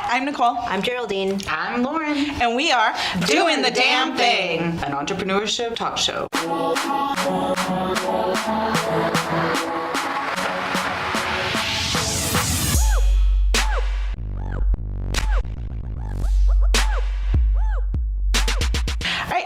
I'm Nicole. I'm Geraldine. I'm Lauren. And we are Doing the Damn Thing, an entrepreneurship talk show.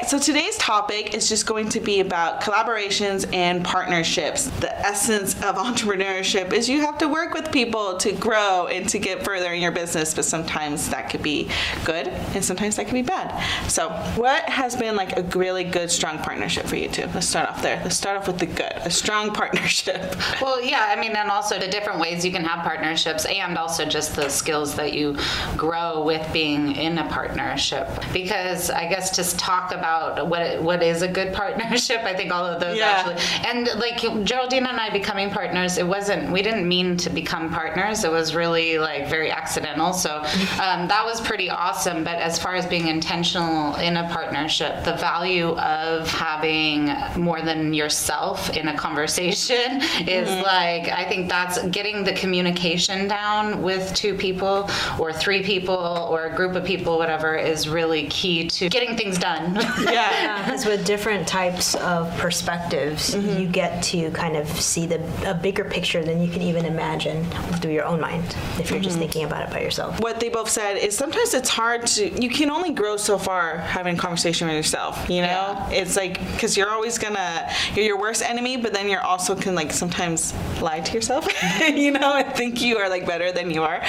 So today's topic is just going to be about collaborations and partnerships. The essence of entrepreneurship is you have to work with people to grow and to get further in your business, but sometimes that could be good and sometimes that could be bad. So what has been like a really good, strong partnership for you two? Let's start off there. Let's start off with the good, a strong partnership. Well, yeah, I mean, and also the different ways you can have partnerships and also just the skills that you grow with being in a partnership. Because I guess to talk about what is a good partnership, I think all of those actually, and like Geraldine and I becoming partners, we didn't mean to become partners. It was really like very accidental. So that was pretty awesome. But as far as being intentional in a partnership, the value of having more than yourself in a conversation is like, I think that's getting the communication down with two people or three people or a group of people, whatever, is really key to getting things done. Yeah, because with different types of perspectives, you get to kind of see a bigger picture than you can even imagine through your own mind if you're just thinking about it by yourself. What they both said is sometimes it's hard you can only grow so far having a conversation with yourself, you know? Yeah. It's like, because you're always you're your worst enemy, but then you're also can like sometimes lie to yourself, you know, and think you are like better than you are,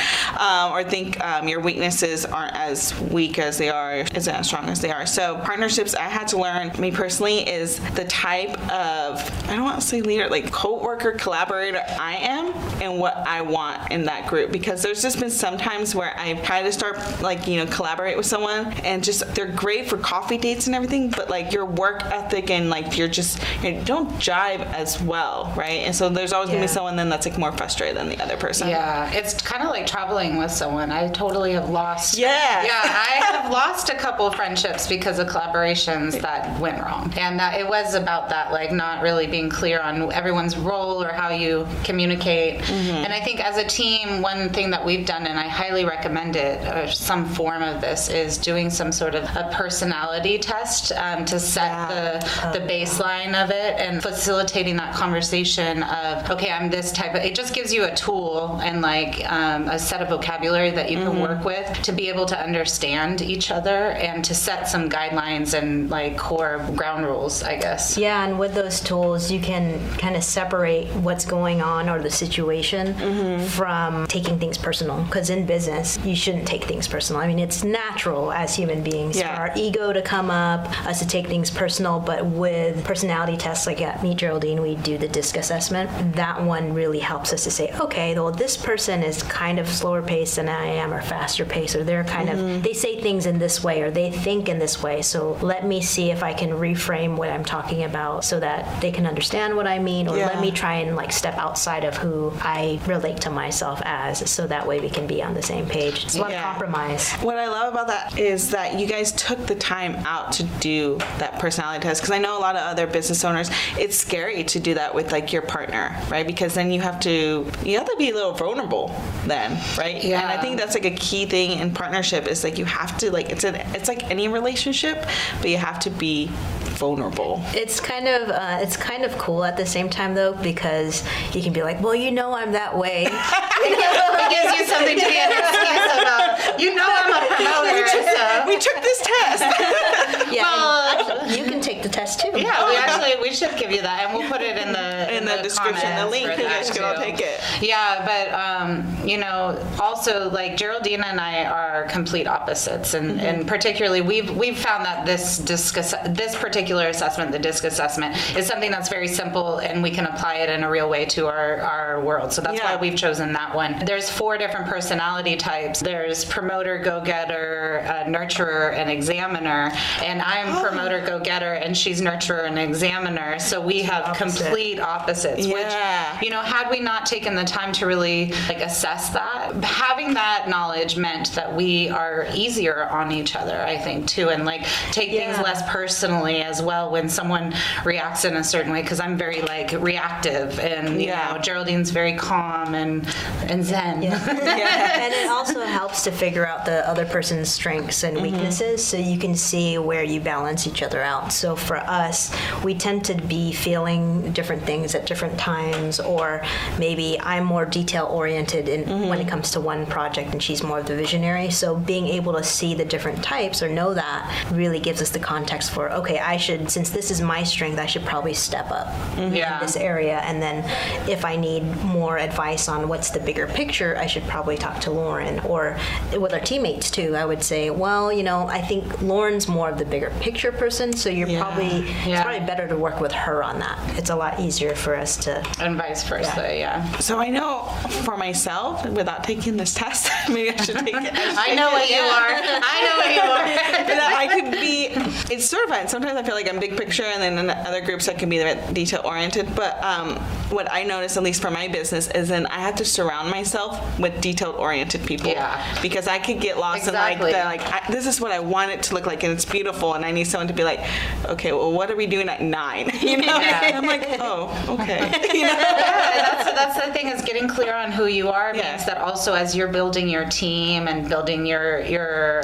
or think your weaknesses aren't as weak as they are, isn't as strong as they are. So partnerships I had to learn, me personally, is the type of, I don't want to say leader, like co-worker, collaborator I am and what I want in that group. Because there's just been some times where I try to start like, you know, collaborate with someone and just, they're great for coffee dates and everything, but like your work ethic and like you don't jive as well, right? And so there's always going to be someone then that's like more frustrated than the other person. Yeah, it's kind of like traveling with someone. I totally have lost. Yeah, I have lost a couple of friendships because of collaborations that went wrong. And it was about that, like not really being clear on everyone's role or how you communicate. And I think as a team, one thing that we've done, and I highly recommend it, or some form of this, is doing some sort of a personality test to set the baseline of it and facilitating that conversation of, okay, I'm this type of, it just gives you a tool and like a set of vocabulary that you can work with to be able to understand each other and to set some guidelines and like core ground rules, I guess. Yeah, and with those tools, you can kind of separate what's going on or the situation from taking things personal. Because in business, you shouldn't take things personal. I mean, it's natural as human beings for our ego to come up, us to take things personal. But with personality tests, like at Meet Geraldine, we do the DISC assessment. That one really helps us to say, okay, well, this person is kind of slower paced than I am, or faster paced, or they're kind of, they say things in this way, or they think in this way. So let me see if I can reframe what I'm talking about so that they can understand what I mean, or let me try and like step outside of who I relate to myself as, so that way we can be on the same page. It's a lot of compromise. What I love about that is that you guys took the time out to do that personality test, because I know a lot of other business owners, it's scary to do that with like your partner, right? Because then you have to be a little vulnerable then, right? Yeah. And I think that's like a key thing in partnership is like you have to like, it's like any relationship, but you have to be vulnerable. It's kind of cool at the same time though, because you can be like, well, you know, I'm that way. It gives you something to be an excuse about. You know, I'm a promoter. We took this test. Actually, you can take the test too. Yeah, we should give you that, and we'll put it in the description, the link. You guys can all take it. Yeah, but you know, also like Geraldine and I are complete opposites, and particularly we've found that this particular assessment, the DISC assessment, is something that's very simple, and we can apply it in a real way to our world. So that's why we've chosen that one. There's 4 different personality types. There's promoter, go-getter, nurturer, and examiner. And I'm promoter, go-getter, and she's nurturer and examiner. So we have complete opposite opposites. Yeah. Which, had we not taken the time to really like assess that, having that knowledge meant that we are easier on each other, I think, too, and like take things less personally as well when someone reacts in a certain way, because I'm very like reactive, and you know, Geraldine's very calm and zen. And it also helps to figure out the other person's strengths and weaknesses, so you can see where you balance each other out. So for us, we tend to be feeling different things at different times, or maybe I'm more detail oriented when it comes to one project and she's more of the visionary. So being able to see the different types or know that really gives us the context for, okay, I should, since this is my strength, I should probably step up in this area. And then if I need more advice on what's the bigger picture, I should probably talk to Lauren. Or with our teammates too, I would say, well, I think Lauren's more of the bigger picture person, so you're probably, it's probably better to work with her on that. It's a lot easier for us to... And vice versa, So I know for myself, without taking this test, maybe I should take it. I know what you are. That I could be, it's sort of fun. Sometimes I feel like I'm big picture, and then in other groups I can be a bit detail oriented. But what I notice, at least for my business, is then I have to surround myself with detailed oriented people. Yeah. Because I could get lost in this is what I want it to look like, and it's beautiful, and I need someone to be like, okay, well, what are we doing at 9? And I'm like, oh, okay. That's the thing, is getting clear on who you are means that also as you're building your team and building your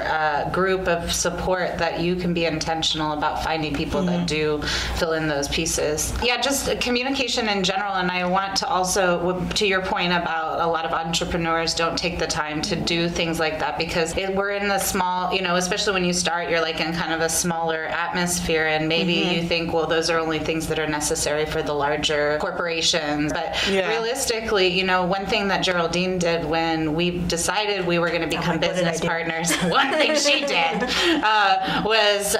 group of support, that you can be intentional about finding people that do fill in those pieces. Yeah, just communication in general. And I want to also, to your point about a lot of entrepreneurs don't take the time to do things like that, because we're in the small, especially when you start, you're like in kind of a smaller atmosphere, and maybe you think, well, those are only things that are necessary for the larger corporations. But realistically, one thing that Geraldine did when we decided we were going to become business partners, one thing she did was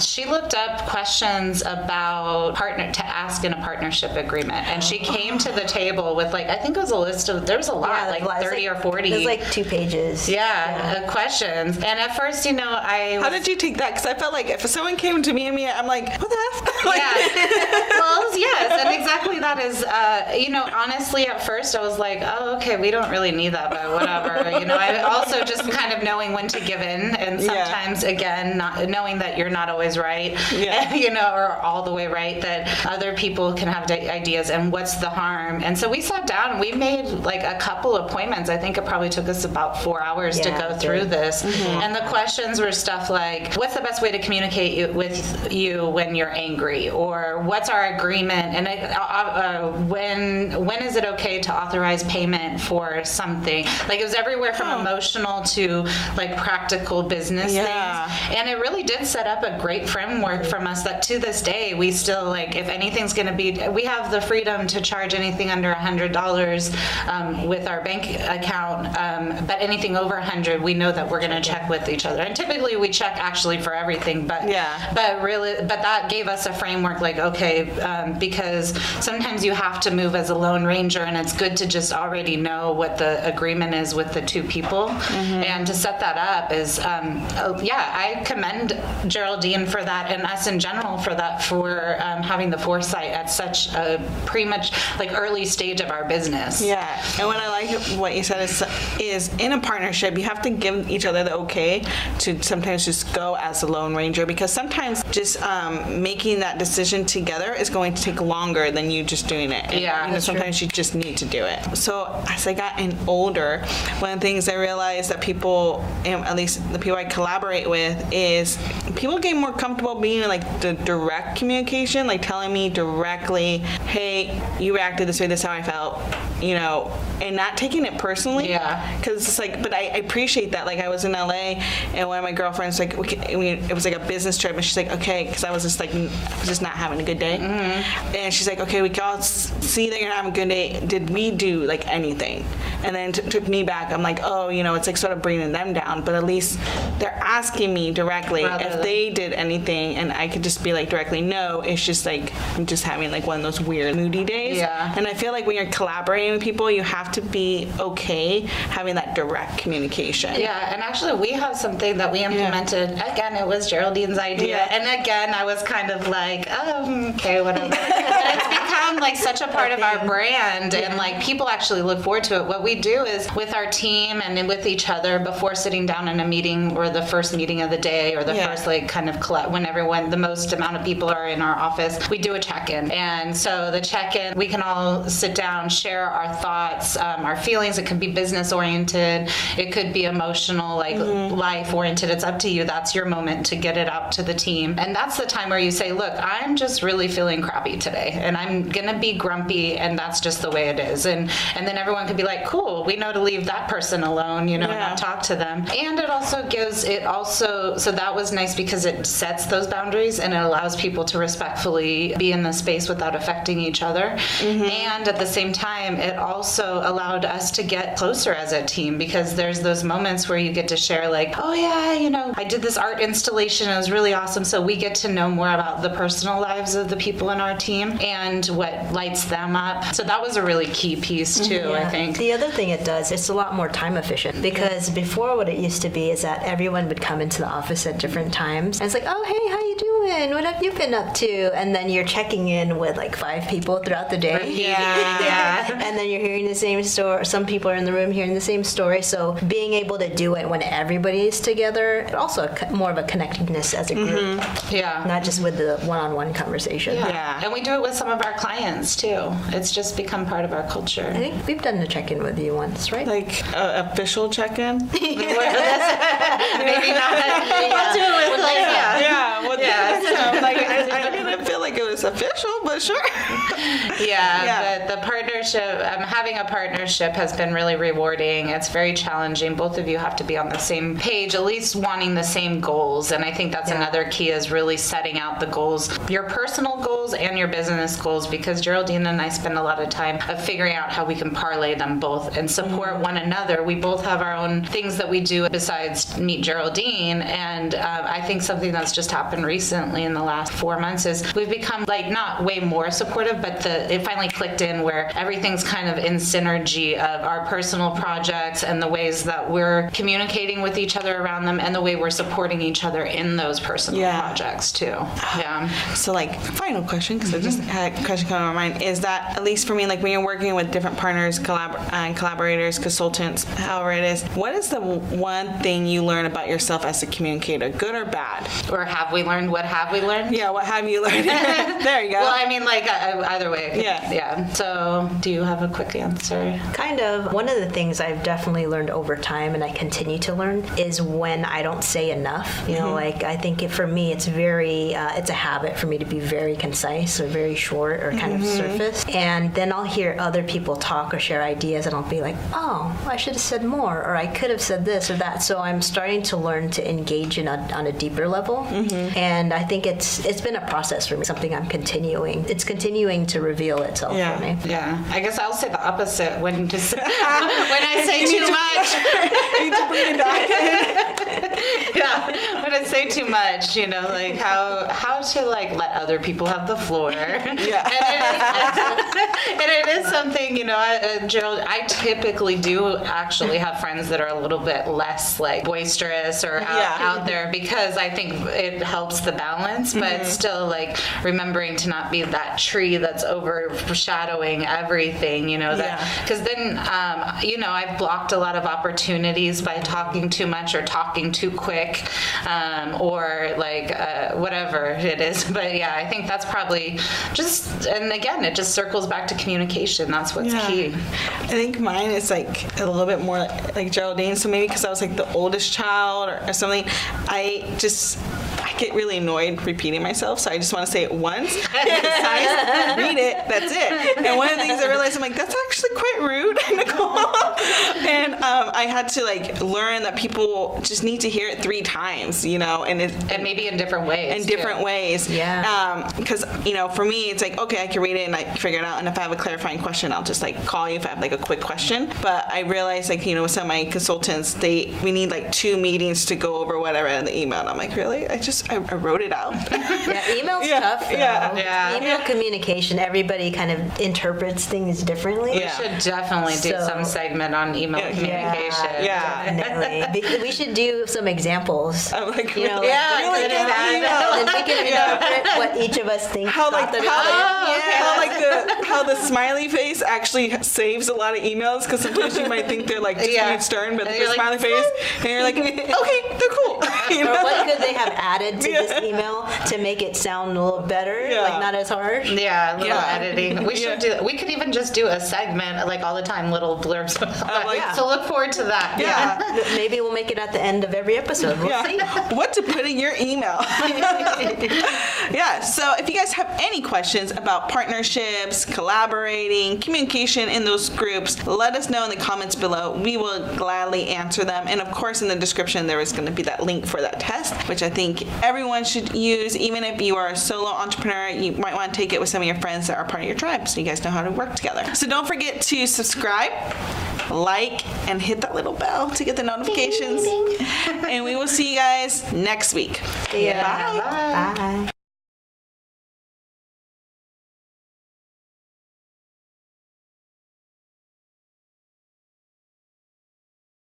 she looked up questions about to ask in a partnership agreement, and she came to the table with I think it was a list of, there was a lot, 30 or 40. It was 2 pages. Questions. And at first, How did you take that? Because I felt like if someone came to me and I'm like, what the F? Well, yes, and exactly that is, honestly, at first I was like, oh, okay, we don't really need that, but whatever. I also just kind of knowing when to give in, and sometimes, again, not knowing that you're not always right, or all the way right, that other people can have ideas, and what's the harm. And so we sat down and we made a couple appointments. I think it probably took us about 4 hours to go through this. And the questions were stuff like, what's the best way to communicate with you when you're angry? Or what's our agreement? And when is it okay to authorize payment for something? It was everywhere from emotional to practical business things. And it really did set up a great framework from us that to this day, we still if anything's going to be, we have the freedom to charge anything under $100 with our bank account, but anything over 100, we know that we're going to check with each other. And typically we check actually for everything, but that gave us a framework because sometimes you have to move as a lone ranger, and it's good to just already know what the agreement is with the two people. And to set that up is, I commend Geraldine for that, and us in general for that, for having the foresight at such a pretty much early stage of our business. Yeah, and what I like what you said is in a partnership, you have to give each other the okay to sometimes just go as a lone ranger, because sometimes just making that decision together is going to take longer than you just doing it. And, sometimes you just need to do it. So as I gotten older, one of the things I realized that people, at least the people I collaborate with, is people get more comfortable being in the direct communication, telling me directly, hey, you reacted this way, this is how I felt, and not taking it personally. Because it's but I appreciate that. I was in LA, and one of my girlfriends, it was a business trip, and she's like, okay, because I was just not having a good day. And she's like, okay, we can all see that you're not having a good day. Did we do anything? And then took me back. I'm like, oh, it's sort of bringing them down, but at least they're asking me directly if they did anything, and I could just be directly, no, it's just I'm just having one of those weird moody days. And I feel when you're collaborating with people, you have to be okay having that direct communication. And actually we have something that we implemented. Again, it was Geraldine's idea. And again, I was kind of okay, whatever. But it's become like such a part of our brand, and like people actually look forward to it. What we do is with our team and with each other before sitting down in a meeting, or the first meeting of the day, or the first like kind of when the most amount of people are in our office, we do a check-in. And so the check-in, we can all sit down, share our thoughts, our feelings. It could be business oriented, it could be emotional, like life oriented. It's up to you. That's your moment to get it out to the team. And that's the time where you say, look, I'm just really feeling crappy today, and I'm gonna be grumpy, and that's just the way it is. And then everyone could be like, cool, we know to leave that person alone, not talk to them. And so that was nice because it sets those boundaries, and it allows people to respectfully be in the space without affecting each other. And at the same time, it also allowed us to get closer as a team, because there's those moments where you get to share like, oh yeah, I did this art installation, it was really awesome. So we get to know more about the personal lives of the people in our team and what lights them up. So that was a really key piece too, I think. The other thing it does, it's a lot more time efficient, because before what it used to be is that everyone would come into the office at different times, and it's like, oh hey, how you doing? What have you been up to? And then you're checking in with like 5 people throughout the day. Yeah. And then you're hearing the same story. Some people are in the room hearing the same story. So being able to do it when everybody is together, also more of a connectedness as a group. Yeah. Not just with the one-on-one conversation. Yeah. And we do it with some of our clients too. It's just become part of our culture. I think we've done a check-in with you once, right? Like official check-in. Maybe not. Let's do it with I didn't feel like it was official, but sure. Yeah. The partnership, having a partnership has been really rewarding. It's very challenging. Both of you have to be on the same page, at least wanting the same goals. And I think that's another key, is really setting out the goals, your personal goals and your business goals, because Geraldine and I spend a lot of time of figuring out how we can parlay them both and support one another. We both have our own things that we do besides Meet Geraldine. And I think something that's just happened recently in the last 4 months is we've become like not way more supportive, but it finally clicked in where everything's kind of in synergy of our personal projects and the ways that we're communicating with each other around them, and the way we're supporting each other in those personal projects too. Yeah. So like final question, because I just had a question come to my mind, is that at least for me, like when you're working with different partners, collaborators, consultants, however it is, what is the one thing you learn about yourself as a communicator, good or bad? Or have we learned? What have we learned? Yeah, what have you learned? There you go. Well, I mean, like either way. Yeah. So do you have a quick answer? Kind of. One of the things I've definitely learned over time, and I continue to learn, is when I don't say enough. Like I think for me, it's it's a habit for me to be very concise or very short or kind of surface. And then I'll hear other people talk or share ideas, and I'll be like, oh, I should have said more, or I could have said this or that. So I'm starting to learn to engage on a deeper level. And I think it's been a process for me, something I'm continuing. It's continuing to reveal itself for me. Yeah. I guess I'll say the opposite when I say too much. You need to bring it back. Yeah. When I say too much, like how to like let other people have the floor. Yeah. And it is something, Gerald, I typically do actually have friends that are a little bit less like boisterous or out there, because I think it helps the balance, but still like remembering to not be that tree that's overshadowing everything, because then, I've blocked a lot of opportunities by talking too much or talking too quick, or like whatever it is. But yeah, I think that's probably and again, it just circles back to communication. That's what's key. I think mine is like a little bit more like Geraldine. So maybe because I was like the oldest child or something, I get really annoyed repeating myself. So I just want to say it once, concise, read it, that's it. And one of the things I realized, I'm like, that's actually quite rude, Nicole. And I had to like learn that people just need to hear it 3 times, and maybe in different ways. In different ways. Yeah. Because, for me, it's like, okay, I can read it and I figure it out. And if I have a clarifying question, I'll just like call you if I have like a quick question. But I realized like, with some of my consultants, we need like 2 meetings to go over whatever in the email. And I'm like, really? I just I wrote it out. Yeah, email's tough though. Yeah. Email communication, everybody kind of interprets things differently. We should definitely do So- some segment on email communication. Yeah. Definitely. We should do some examples. I'm like, You know, Yeah, really good good idea. email. And then we can interpret what each of us thinks. How like thought that it was. how the smiley face actually saves a lot of emails, because sometimes you might think they're like just being stern, but And the you're like, smiley face, and you're like, okay, they're cool. You Or know? what could they have added to this email to make it sound a little better, Yeah. like not as harsh? Yeah, little Yeah. editing. We should do. We could even just do a segment like all the time, little blurbs. like- So look forward to that. Yeah. Maybe we'll make it at the end of every episode. We'll see. What to put in your email. Yeah, so if you guys have any questions about partnerships, collaborating, communication in those groups, let us know in the comments below. We will gladly answer them. And of course, in the description, there is going to be that link for that test, which I think everyone should use. Even if you are a solo entrepreneur, you might want to take it with some of your friends that are part of your tribe, so you guys know how to work together. So don't forget to subscribe, like, and hit that little bell to get the notifications. And we will see you guys next week. Yeah. Bye. Bye.